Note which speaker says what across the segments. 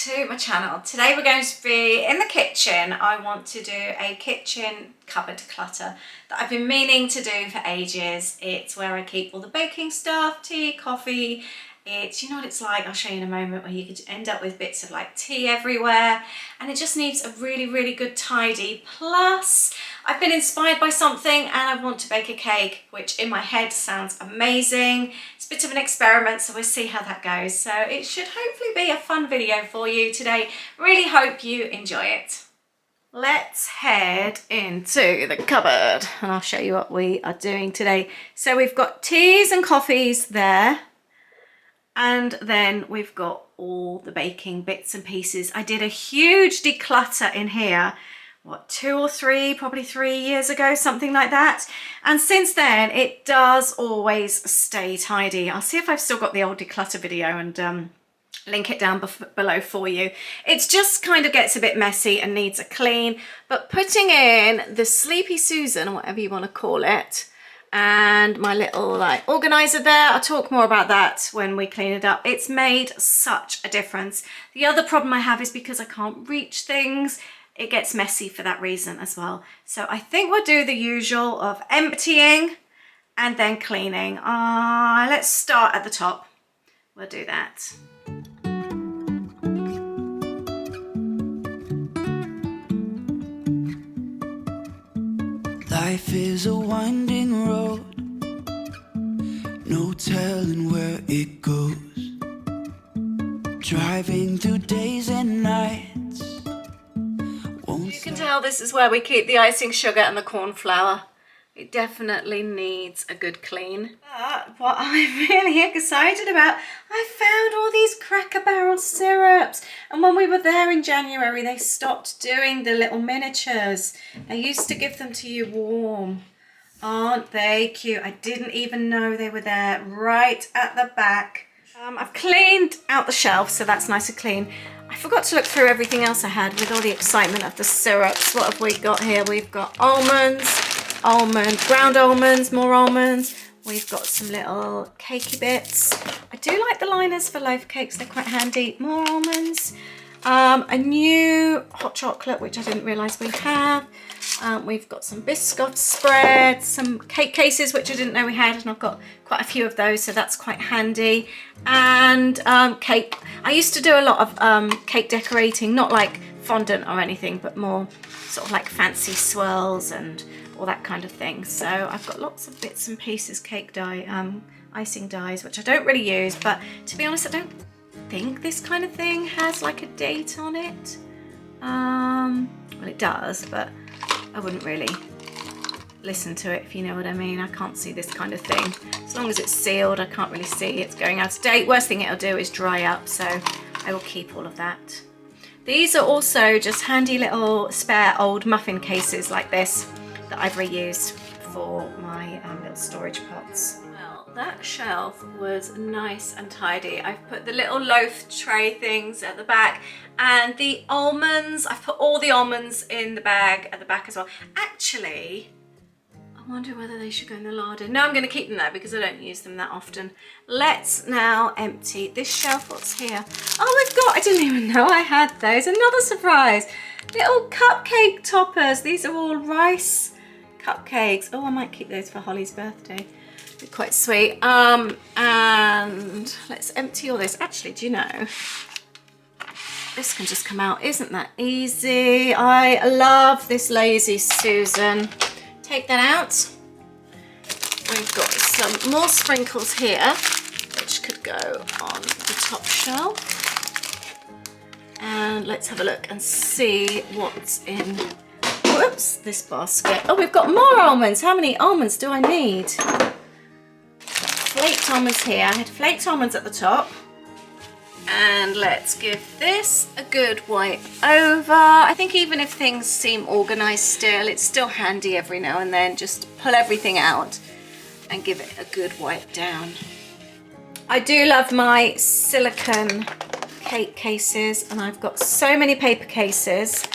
Speaker 1: to my channel. Today we're going to be in the kitchen. I want to do a kitchen cupboard declutter that I've been meaning to do for ages. It's where I keep all the baking stuff, tea, coffee. It's, you know what it's like, I'll show you in a moment, where you could end up with bits of like tea everywhere, and it just needs a really good tidy. Plus I've been inspired by something and I want to bake a cake, which in my head sounds amazing. It's a bit of an experiment, so we'll see how that goes. So it should hopefully be a fun video for you today. Really hope you enjoy it. Let's head into the cupboard and I'll show you what we are doing today. So we've got teas and coffees there. And then we've got all the baking bits and pieces. I did a huge declutter in here, what, 2 or 3, probably 3 years ago, something like that. And since then, it does always stay tidy. I'll see if I've still got the old declutter video and link it down below for you. It just kind of gets a bit messy and needs a clean, but putting in the Sleepy Susan, or whatever you want to call it, and my little like organizer there, I'll talk more about that when we clean it up. It's made such a difference. The other problem I have is because I can't reach things, it gets messy for that reason as well. So I think we'll do the usual of emptying and then cleaning. Let's start at the top. We'll do that.
Speaker 2: Life is a winding road, no telling where it goes. Driving through days and nights.
Speaker 1: You can tell this is where we keep the icing sugar and the corn flour. It definitely needs a good clean. But what I'm really excited about, I found all these Cracker Barrel syrups. And when we were there in January, they stopped doing the little miniatures. They used to give them to you warm. Aren't they cute? I didn't even know they were there, right at the back. I've cleaned out the shelf, so that's nice and clean. I forgot to look through everything else I had with all the excitement of the syrups. What have we got here? We've got ground almonds, more almonds. We've got some little cakey bits. I do like the liners for loaf cakes, they're quite handy. More almonds. A new hot chocolate, which I didn't realise we have. We've got some biscoff spreads, some cake cases, which I didn't know we had, and I've got quite a few of those, so that's quite handy. And cake. I used to do a lot of cake decorating, not like fondant or anything, but more sort of like fancy swirls and all that kind of thing. So I've got lots of bits and pieces, cake dye, icing dyes, which I don't really use, but to be honest, I don't think this kind of thing has like a date on it. Well, it does, but I wouldn't really listen to it, if you know what I mean. I can't see this kind of thing. As long as it's sealed, I can't really see it's going out of date. Worst thing it'll do is dry up, so I will keep all of that. These are also just handy little spare old muffin cases like this that I've reused for my little storage pots. Well, that shelf was nice and tidy. I've put the little loaf tray things at the back, and the almonds, I've put all the almonds in the bag at the back as well. Actually, I wonder whether they should go in the larder. No, I'm going to keep them there because I don't use them that often. Let's now empty this shelf. What's here? Oh, we've got, I didn't even know I had those. Another surprise. Little cupcake toppers. These are all rice cupcakes. Oh, I might keep those for Holly's birthday. They're quite sweet. And let's empty all this. Actually, do you know, this can just come out. Isn't that easy? I love this Lazy Susan. Take that out. We've got some more sprinkles here, which could go on the top shelf. And let's have a look and see what's in, whoops, this basket. Oh, we've got more almonds. How many almonds do I need? Flaked almonds here. I had flaked almonds at the top. And let's give this a good wipe over. I think even if things seem organised still, it's still handy every now and then just to pull everything out and give it a good wipe down. I do love my silicone cake cases, and I've got so many paper cases.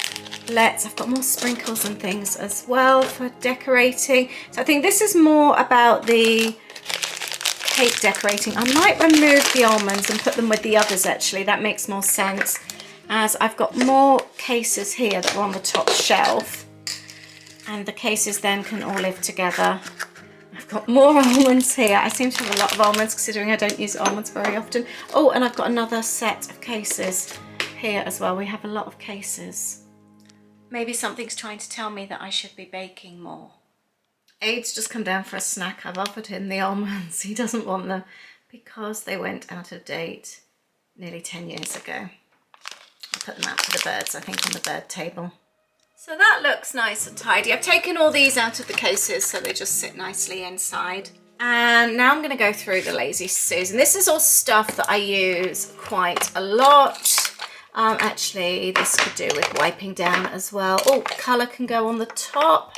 Speaker 1: I've got more sprinkles and things as well for decorating. So I think this is more about the cake decorating. I might remove the almonds and put them with the others actually, that makes more sense. as I've got more cases here that are on the top shelf, and the cases then can all live together. I've got more almonds here. I seem to have a lot of almonds considering I don't use almonds very often. Oh, and I've got another set of cases here as well. We have a lot of cases. Maybe something's trying to tell me that I should be baking more. Aid's just come down for a snack. I've offered him the almonds. He doesn't want them because they went out of date nearly 10 years ago. I'll put them out for the birds, I think, on the bird table. So that looks nice and tidy. I've taken all these out of the cases so they just sit nicely inside. And now I'm going to go through the Lazy Susan. This is all stuff that I use quite a lot. Actually, this could do with wiping down as well. Oh, colour can go on the top.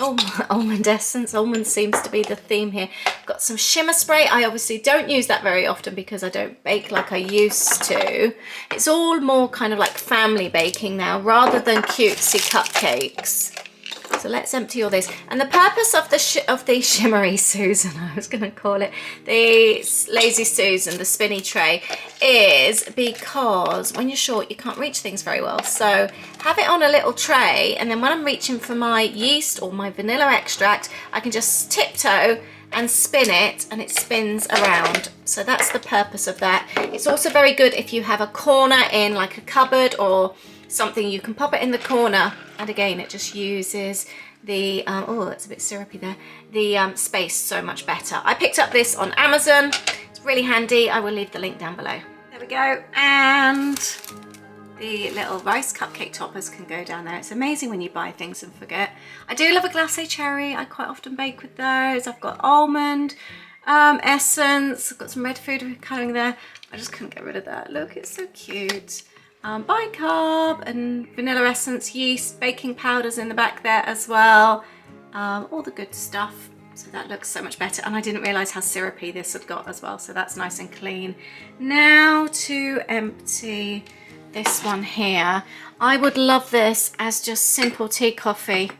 Speaker 1: Oh, almond essence. Almond seems to be the theme here. Got some shimmer spray. I obviously don't use that very often because I don't bake like I used to. It's all more kind of like family baking now rather than cutesy cupcakes. So let's empty all this. And the purpose of the Shimmery Susan, I was going to call it, the Lazy Susan, the spinny tray, is because when you're short, you can't reach things very well. So have it on a little tray, and then when I'm reaching for my yeast or my vanilla extract, I can just tiptoe and spin it, and it spins around. So that's the purpose of that. It's also very good if you have a corner in like a cupboard or something. You can pop it in the corner, and again it just uses the oh, it's a bit syrupy there, the space so much better. I picked up this on Amazon. It's really handy. I will leave the link down below. There we go. And the little rice cupcake toppers can go down there. It's amazing when you buy things and forget. I do love a glacé cherry. I quite often bake with those. I've got almond essence. I've got some red food colouring there. I just couldn't get rid of that. Look, it's so cute. Bicarb and vanilla essence, yeast, baking powders in the back there as well. All the good stuff. So that looks so much better. And I didn't realise how syrupy this had got as well. So that's nice and clean. Now to empty this one here. I would love this as just simple tea, coffee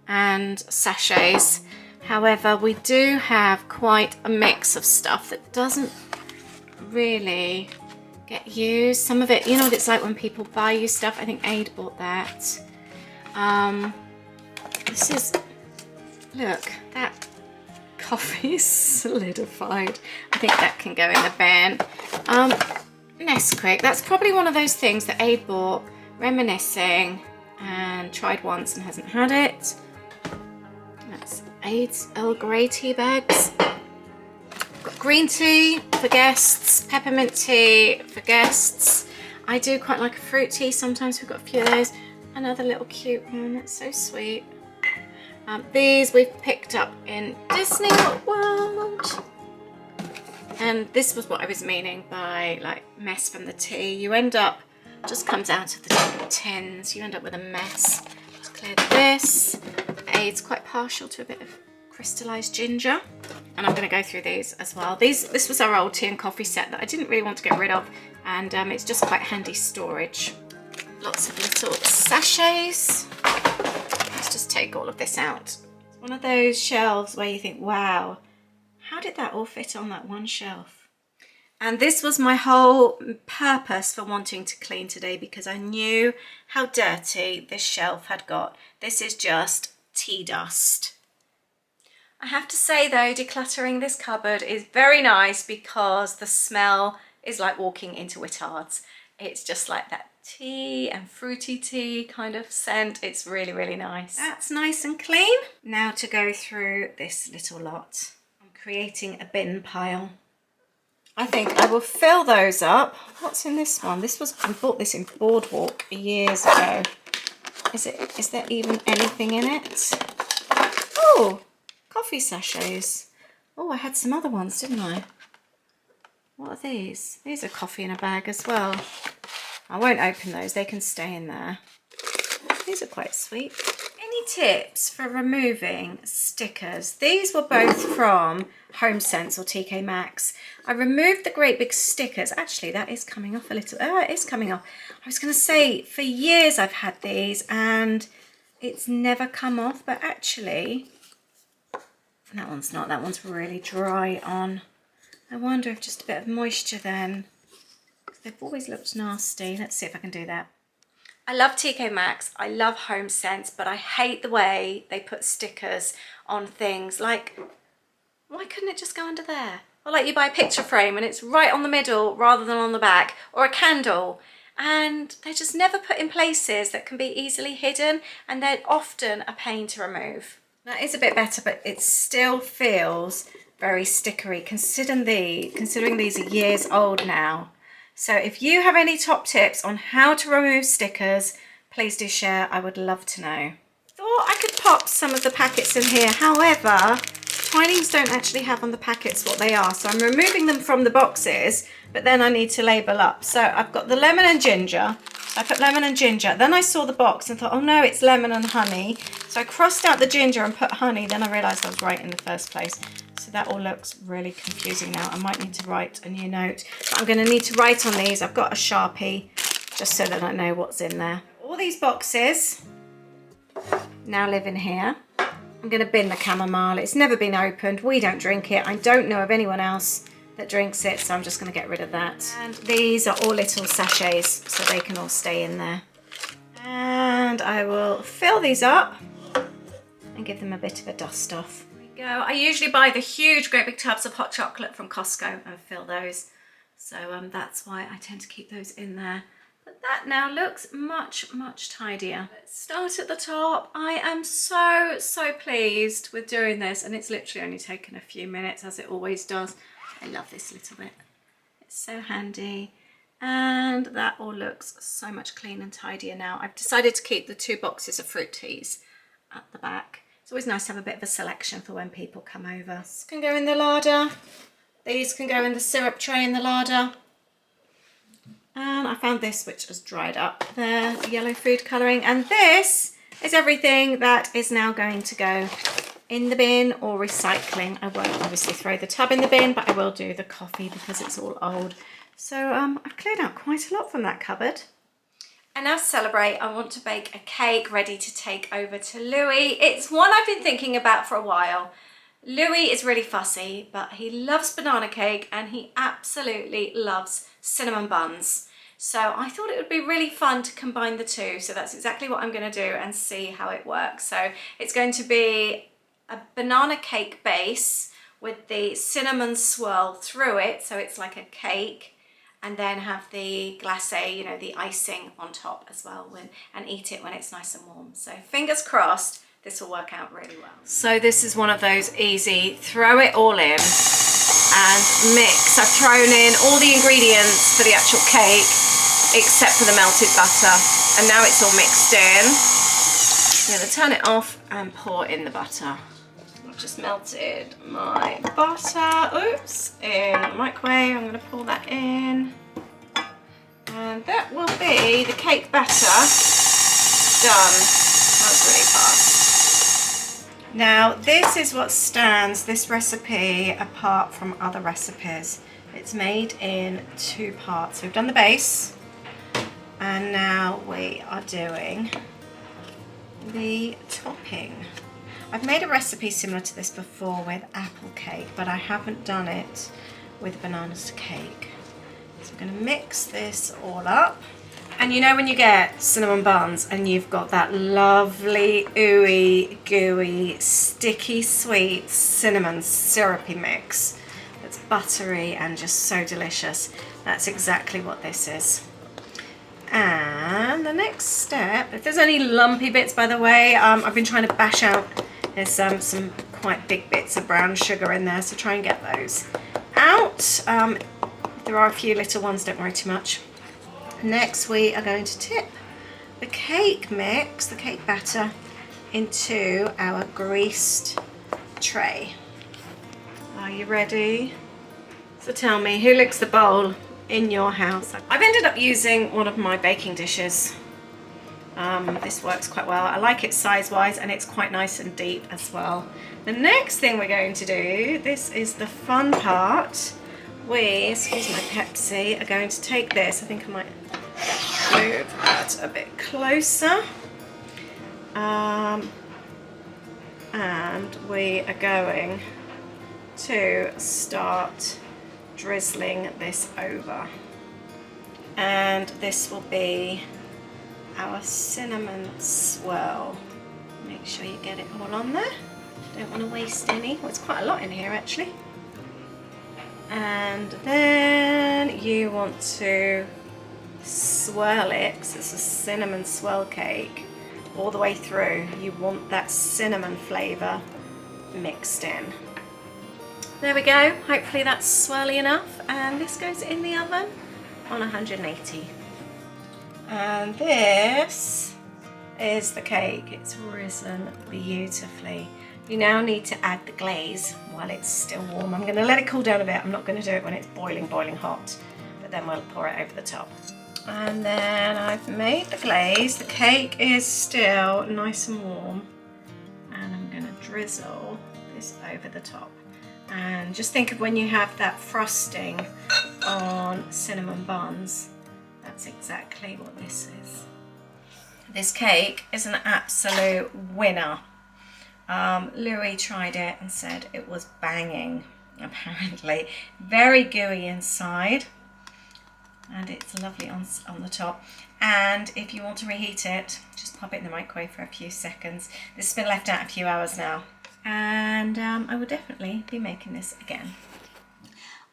Speaker 1: and sachets. However, we do have quite a mix of stuff that doesn't really get used. Some of it, you know what it's like when people buy you stuff. I think Aid bought that. This is, look, that coffee is solidified. I think that can go in the bin. Nesquik, that's probably one of those things that Aid bought, reminiscing, and tried once and hasn't had it. That's Aid's Earl Grey tea bags. Got green tea for guests, peppermint tea for guests. I do quite like a fruit tea. Sometimes we've got a few of those. Another little cute one, that's so sweet. These we've picked up in Disney World. And this was what I was meaning by like mess from the tea. You end up, just comes out of the tins, you end up with a mess. Just cleared this. Aid's quite partial to a bit of crystallized ginger, and I'm going to go through these as well. This was our old tea and coffee set that I didn't really want to get rid of, and it's just quite handy storage. Lots of little sachets. Let's just take all of this out. It's one of those shelves where you think, wow, how did that all fit on that one shelf? And this was my whole purpose for wanting to clean today, because I knew how dirty this shelf had got. This is just tea dust. I have to say though, decluttering this cupboard is very nice because the smell is like walking into Whittards. It's just like that tea and fruity tea kind of scent. It's really, really nice. That's nice and clean. Now to go through this little lot. I'm creating a bin pile. I think I will fill those up. What's in this one? I bought this in Boardwalk years ago. Is there even anything in it? Oh, coffee sachets. Oh, I had some other ones, didn't I? What are these? These are coffee in a bag as well. I won't open those, they can stay in there. These are quite sweet. Any tips for removing stickers? These were both from HomeSense or TK Maxx. I removed the great big stickers. Actually, that is coming off a little. Oh, it is coming off. I was going to say, for years I've had these and it's never come off, but actually, that one's not. That one's really dry on. I wonder if just a bit of moisture then. they've always looked nasty. Let's see if I can do that. I love TK Maxx, I love Home Sense, but I hate the way they put stickers on things. Like, why couldn't it just go under there? Or like you buy a picture frame and it's right on the middle rather than on the back, or a candle. And they're just never put in places that can be easily hidden, and they're often a pain to remove. That is a bit better, but it still feels very stickery considering these are years old now. So if you have any top tips on how to remove stickers, please do share. I would love to know. Thought I could pop some of the packets in here. However, Twinings don't actually have on the packets what they are. So I'm removing them from the boxes, but then I need to label up. So I've got the lemon and ginger. I put lemon and ginger. Then I saw the box and thought, oh no, it's lemon and honey. So I crossed out the ginger and put honey. Then I realized I was right in the first place. So that all looks really confusing now. I might need to write a new note. But I'm going to need to write on these. I've got a Sharpie just so that I know what's in there. All these boxes now live in here. I'm going to bin the chamomile. It's never been opened. We don't drink it. I don't know of anyone else that drinks it, so I'm just going to get rid of that. And these are all little sachets, so they can all stay in there. And I will fill these up and give them a bit of a dust off. Go. I usually buy the huge great big tubs of hot chocolate from Costco and fill those, so that's why I tend to keep those in there. But that now looks much tidier. Let's start at the top. I am so pleased with doing this, and it's literally only taken a few minutes, as it always does. I love this little bit. It's so handy, and that all looks so much cleaner and tidier now. I've decided to keep the 2 boxes of fruit teas at the back. It's always nice to have a bit of a selection for when people come over. This can go in the larder. These can go in the syrup tray in the larder. And I found this, which has dried up, the yellow food colouring. And this is everything that is now going to go in the bin or recycling. I won't obviously throw the tub in the bin, but I will do the coffee because it's all old. So I've cleared out quite a lot from that cupboard. And now to celebrate, I want to bake a cake ready to take over to Louis. It's one I've been thinking about for a while. Louis is really fussy, but he loves banana cake and he absolutely loves cinnamon buns. So I thought it would be really fun to combine the two. So that's exactly what I'm going to do and see how it works. So it's going to be a banana cake base with the cinnamon swirl through it, so it's like a cake. And then have the glacé, you know, the icing on top as well, and eat it when it's nice and warm. So fingers crossed, this will work out really well. So this is one of those easy, throw it all in and mix. I've thrown in all the ingredients for the actual cake, except for the melted butter. And now it's all mixed in. I'm gonna turn it off and pour in the butter. I've just melted my butter, oops, in the microwave. I'm going to pour that in. And that will be the cake batter done. That's really fast. Now, this is what stands this recipe apart from other recipes. It's made in 2 parts. So we've done the base, and now we are doing the topping. I've made a recipe similar to this before with apple cake, but I haven't done it with bananas cake. So I'm going to mix this all up. And you know when you get cinnamon buns and you've got that lovely ooey gooey sticky sweet cinnamon syrupy mix that's buttery and just so delicious, that's exactly what this is. And the next step, if there's any lumpy bits, by the way, I've been trying to bash out. There's some quite big bits of brown sugar in there, so try and get those out. If there are a few little ones, don't worry too much. Next, we are going to tip the cake mix, the cake batter, into our greased tray. Are you ready? So tell me, who licks the bowl in your house? I've ended up using one of my baking dishes. This works quite well. I like it size-wise, and it's quite nice and deep as well. The next thing we're going to do, this is the fun part. We, excuse my Pepsi, are going to take this. I think I might move that a bit closer. And we are going to start drizzling this over. And this will be our cinnamon swirl. Make sure you get it all on there. Don't want to waste any. Well, it's quite a lot in here actually. And then you want to swirl it, because it's a cinnamon swirl cake, all the way through. You want that cinnamon flavour mixed in. There we go. Hopefully that's swirly enough, and this goes in the oven on 180. And this is the cake. It's risen beautifully. You now need to add the glaze while it's still warm. I'm going to let it cool down a bit. I'm not going to do it when it's boiling hot, but then we'll pour it over the top. And then I've made the glaze. The cake is still nice and warm, and I'm going to drizzle this over the top. And just think of when you have that frosting on cinnamon buns, that's exactly what this is. This cake is an absolute winner. Louis tried it and said it was banging, apparently. Very gooey inside, and it's lovely on the top. And if you want to reheat it, just pop it in the microwave for a few seconds. This has been left out a few hours now, and I will definitely be making this again.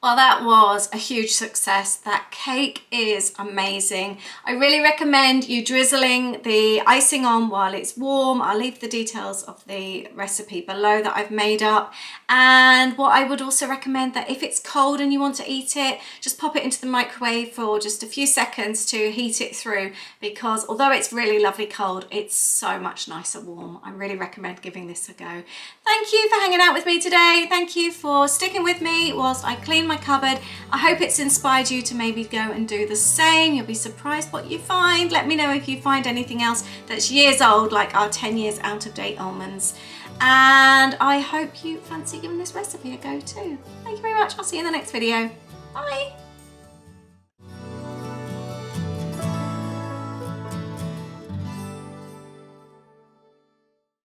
Speaker 1: Well, that was a huge success. That cake is amazing. I really recommend you drizzling the icing on while it's warm. I'll leave the details of the recipe below that I've made up. And what I would also recommend, that if it's cold and you want to eat it, just pop it into the microwave for just a few seconds to heat it through, because although it's really lovely cold, it's so much nicer warm. I really recommend giving this a go. Thank you for hanging out with me today. Thank you for sticking with me whilst I clean my cupboard. I hope it's inspired you to maybe go and do the same. You'll be surprised what you find. Let me know if you find anything else that's years old, like our 10 years out of date almonds. And I hope you fancy giving this recipe a go too. Thank you very much. I'll see you in the next video. Bye.